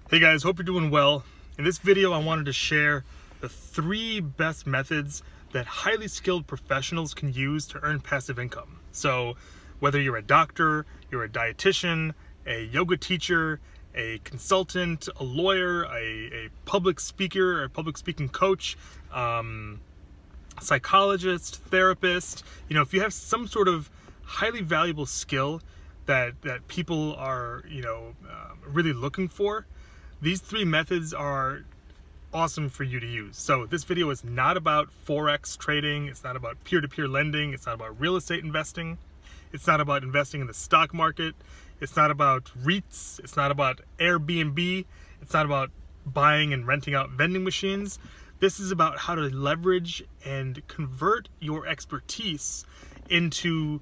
Hey guys, hope you're doing well. In this video, I wanted to share the 3 best methods that highly skilled professionals can use to earn passive income. So whether you're a doctor, you're a dietitian, a yoga teacher, a consultant, a lawyer, a public speaker, or a public speaking coach, psychologist, therapist, if you have some sort of highly valuable skill that people are, really looking for, these 3 methods are awesome for you to use. So this video is not about Forex trading, it's not about peer-to-peer lending, it's not about real estate investing, it's not about investing in the stock market, it's not about REITs, it's not about Airbnb, it's not about buying and renting out vending machines. This is about how to leverage and convert your expertise into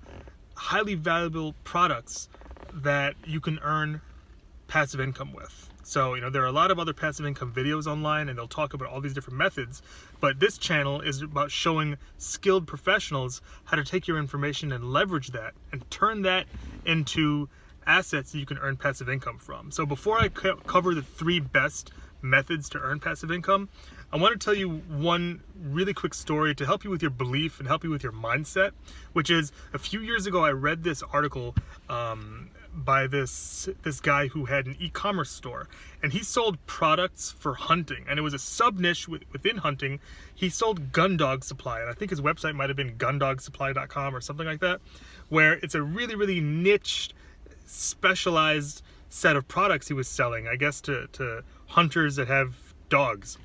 highly valuable products that you can earn passive income with. So, there are a lot of other passive income videos online and they'll talk about all these different methods, but this channel is about showing skilled professionals how to take your information and leverage that and turn that into assets that you can earn passive income from. So before I cover the 3 best methods to earn passive income, I want to tell you one really quick story to help you with your belief and help you with your mindset, which is a few years ago I read this article by this guy who had an e-commerce store, and he sold products for hunting, and it was a sub niche within hunting. He sold gun dog supply, and I think his website might have been gundogsupply.com or something like that, where it's a really niche, specialized set of products he was selling, I guess, to hunters that have dogs.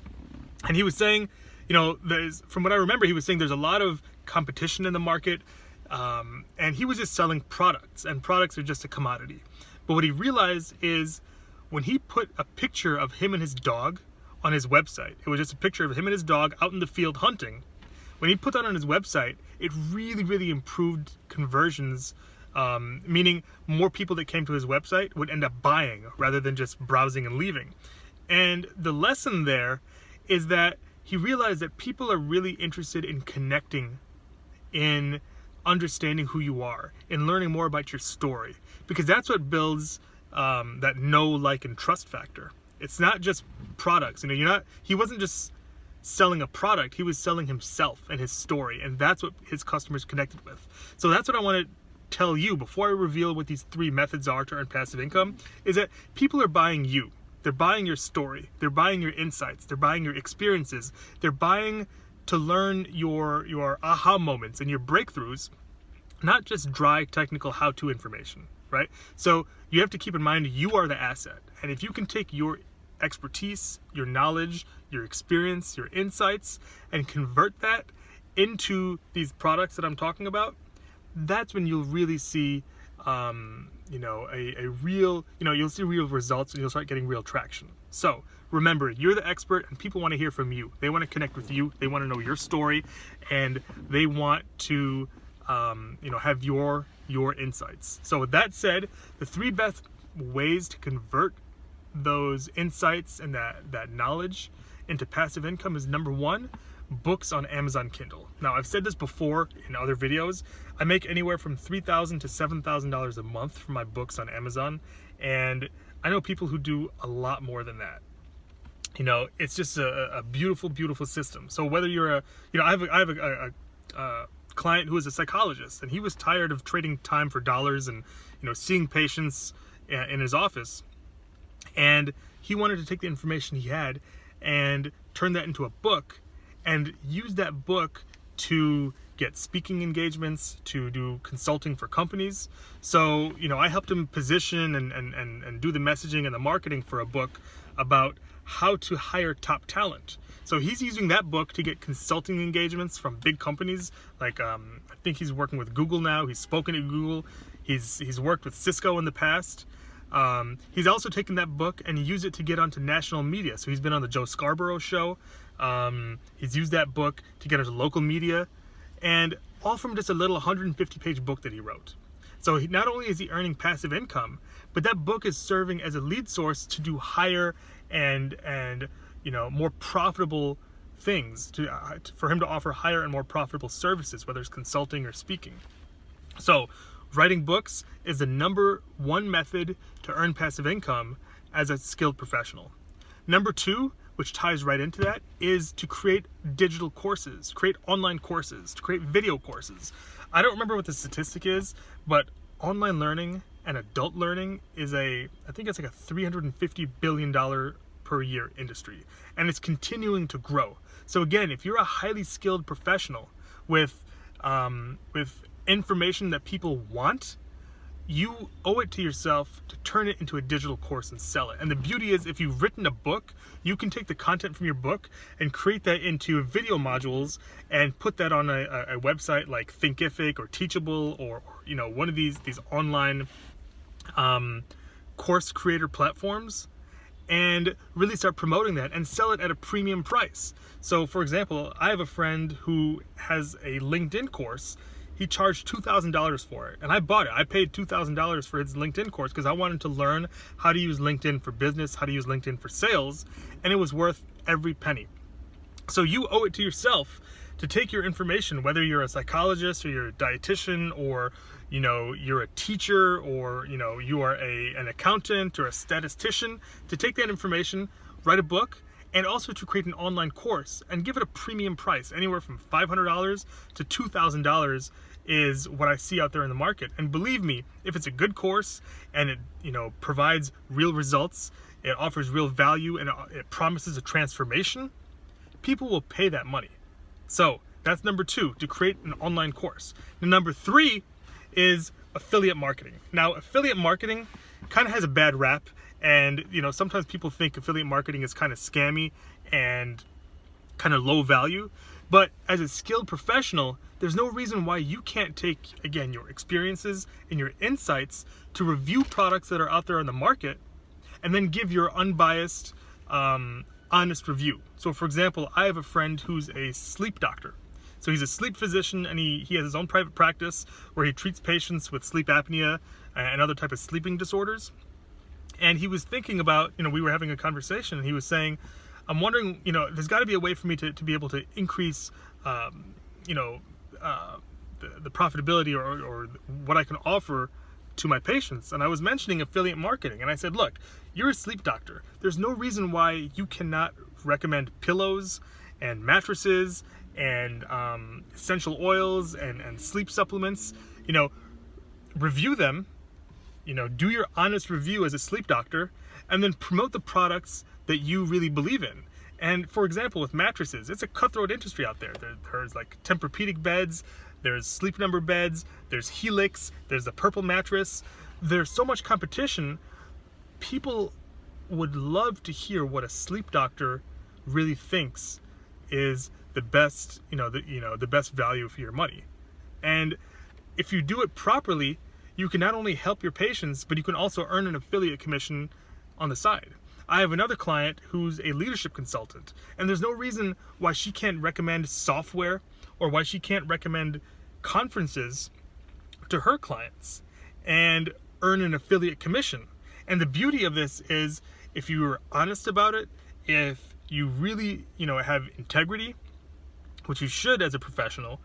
And he was saying, from what I remember, he was saying there's a lot of competition in the market. And he was just selling products, and products are just a commodity. But what he realized is when he put a picture of him and his dog on his website, it was just a picture of him and his dog out in the field hunting. When he put that on his website, it really improved conversions, meaning more people that came to his website would end up buying rather than just browsing and leaving. And the lesson there is that he realized that people are really interested in connecting, in understanding who you are, and learning more about your story, because that's what builds that know, like, and trust factor. It's not just products. He wasn't just selling a product, he was selling himself and his story, and that's what his customers connected with. So that's what I want to tell you before I reveal what these 3 methods are to earn passive income, is that people are buying you. They're buying your story, they're buying your insights, they're buying your experiences, they're buying to learn your aha moments and your breakthroughs, not just dry technical how-to information, right? So you have to keep in mind you are the asset. And if you can take your expertise, your knowledge, your experience, your insights, and convert that into these products that I'm talking about, that's when you'll really see you'll see real results, and you'll start getting real traction. So remember, you're the expert, and people want to hear from you. They want to connect with you. They want to know your story, and they want to have your insights. So with that said, the 3 best ways to convert those insights and that knowledge into passive income is, number 1, books on Amazon Kindle. Now, I've said this before in other videos. I make anywhere from $3,000 to $7,000 a month for my books on Amazon, and I know people who do a lot more than that. It's just a beautiful system. So whether you're I have a client who is a psychologist, and he was tired of trading time for dollars and seeing patients in his office, and he wanted to take the information he had and turn that into a book and use that book to get speaking engagements, to do consulting for companies. So I helped him position and do the messaging and the marketing for a book about how to hire top talent. So he's using that book to get consulting engagements from big companies, like I think he's working with Google now. He's spoken at Google. He's worked with Cisco in the past. He's also taken that book and used it to get onto national media. So he's been on the Joe Scarborough show. He's used that book to get into local media, and all from just a little 150-page book that he wrote. So not only is he earning passive income, but that book is serving as a lead source to do higher and more profitable things, for him to offer higher and more profitable services, whether it's consulting or speaking. So writing books is the number 1 method to earn passive income, as a skilled professional. Number two, which ties right into that, is to create digital courses, create online courses, to create video courses. I don't remember what the statistic is, but online learning and adult learning is I think it's like a $350 billion per year industry, and it's continuing to grow. So again, if you're a highly skilled professional with information that people want, you owe it to yourself to turn it into a digital course and sell it. And the beauty is, if you've written a book, you can take the content from your book and create that into video modules and put that on a website like Thinkific or Teachable, or one of these online course creator platforms, and really start promoting that and sell it at a premium price. So for example, I have a friend who has a LinkedIn course. He charged $2,000 for it, and I bought it. I paid $2,000 for his LinkedIn course because I wanted to learn how to use LinkedIn for business, how to use LinkedIn for sales, and it was worth every penny. So you owe it to yourself to take your information, whether you're a psychologist or you're a dietitian, or you're a teacher, or you are an accountant or a statistician, to take that information, write a book, and also to create an online course and give it a premium price. Anywhere from $500 to $2,000 is what I see out there in the market. And believe me, if it's a good course and it provides real results, it offers real value, and it promises a transformation, people will pay that money. So that's number two, to create an online course. And number three is affiliate marketing. Now, affiliate marketing kind of has a bad rap, and sometimes people think affiliate marketing is kind of scammy and kind of low value. But as a skilled professional, there's no reason why you can't take, again, your experiences and your insights to review products that are out there on the market, and then give your unbiased, honest review. So for example, I have a friend who's a sleep doctor. So he's a sleep physician, and he has his own private practice where he treats patients with sleep apnea and other type of sleeping disorders. And he was thinking about, we were having a conversation, and he was saying, I'm wondering, there's got to be a way for me to be able to increase, the profitability or what I can offer to my patients. And I was mentioning affiliate marketing, and I said, look, you're a sleep doctor. There's no reason why you cannot recommend pillows and mattresses and essential oils and sleep supplements. Review them, do your honest review as a sleep doctor, and then promote the products that you really believe in. And for example, with mattresses, it's a cutthroat industry out there. There's like Tempur-Pedic beds, there's Sleep Number beds, there's Helix, there's the Purple mattress. There's so much competition. People would love to hear what a sleep doctor really thinks is the best, the best value for your money. And if you do it properly, you can not only help your patients, but you can also earn an affiliate commission on the side. I have another client who's a leadership consultant, and there's no reason why she can't recommend software or why she can't recommend conferences to her clients and earn an affiliate commission. And the beauty of this is, if you're honest about it, if you really, have integrity, which you should as a professional,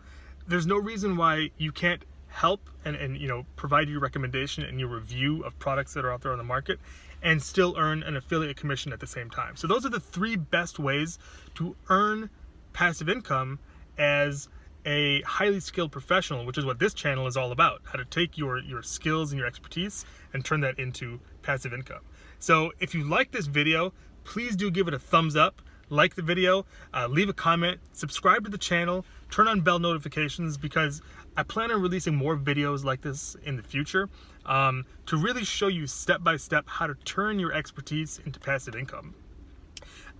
there's no reason why you can't help and provide your recommendation and your review of products that are out there on the market and still earn an affiliate commission at the same time. So those are the three best ways to earn passive income as a highly skilled professional, which is what this channel is all about, how to take your skills and your expertise and turn that into passive income. So if you like this video, please do give it a thumbs up, like the video, leave a comment, subscribe to the channel, turn on bell notifications, because I plan on releasing more videos like this in the future to really show you step-by-step how to turn your expertise into passive income.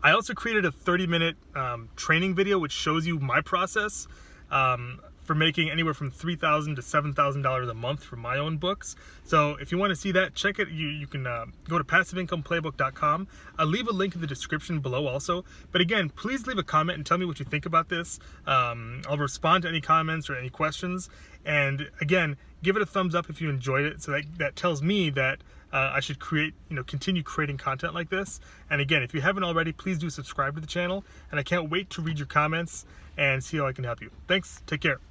I also created a 30-minute training video which shows you my process for making anywhere from $3,000 to $7,000 a month for my own books. So if you want to see that, check it. You can go to passiveincomeplaybook.com. I'll leave a link in the description below also. But again, please leave a comment and tell me what you think about this. I'll respond to any comments or any questions. And again, give it a thumbs up if you enjoyed it, so that tells me that I should continue creating content like this. And again, if you haven't already, please do subscribe to the channel. And I can't wait to read your comments and see how I can help you. Thanks. Take care.